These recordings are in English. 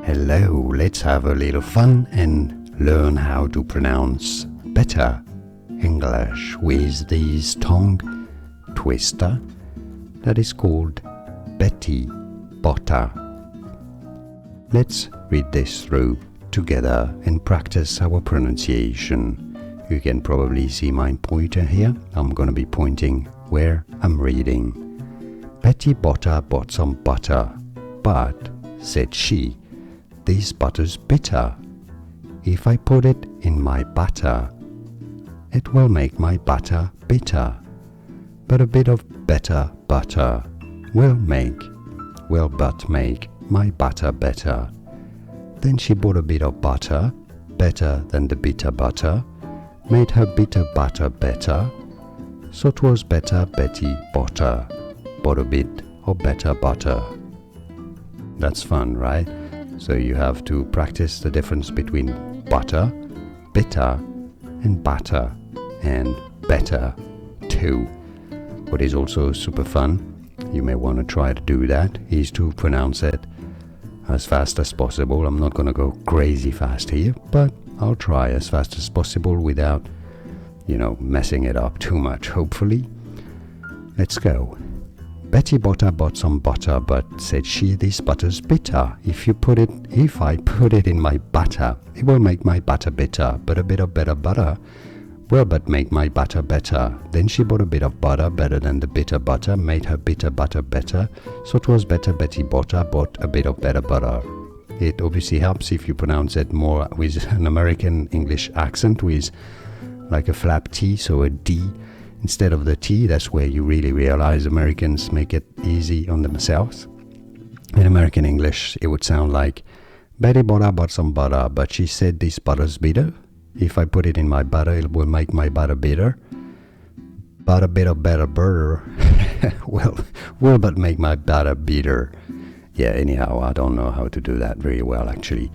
Hello, let's have a little fun and learn how to pronounce better English with this tongue twister that is called Betty Botta. Let's read this through together and practice our pronunciation. You can probably see my pointer here. I'm going to be pointing where I'm reading. Betty Botta bought some butter, but, said she, this butter's bitter. If I put it in my butter, it will make my butter bitter. But a bit of better butter will but make my butter better. Then she bought a bit of butter, better than the bitter butter, made her bitter butter better. So 'twas better Betty Botta bought a bit of better butter. That's fun, right? So you have to practice the difference between butter, bitter, and butter, and better too. What is also super fun, you may want to try to do that, is to pronounce it as fast as possible. I'm not going to go crazy fast here, but I'll try as fast as possible without, messing it up too much, hopefully. Let's go. Betty Botta bought some butter, but, said she, this butter's bitter. If I put it in my butter, it will make my butter bitter. But a bit of better butter will but make my butter better. Then she bought a bit of butter, better than the bitter butter, made her bitter butter better. So 'twas better Betty Botta bought a bit of better butter. It obviously helps if you pronounce it more with an American English accent, with like a flap T, so a D. Instead of the T. That's where you really realize Americans make it easy on themselves. In American English, it would sound like, Betty Botta bought some butter, but she said this butter's bitter. If I put it in my butter, it will make my butter bitter. But a bit of better butter will but make my butter bitter. Yeah, anyhow, I don't know how to do that very well, actually.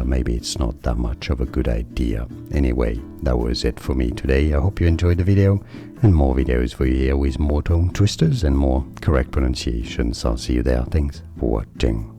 Maybe it's not that much of a good idea. Anyway, that was it for me today. I hope you enjoyed the video, and more videos for you here with more tongue twisters and more correct pronunciations. I'll see you there. Thanks for watching.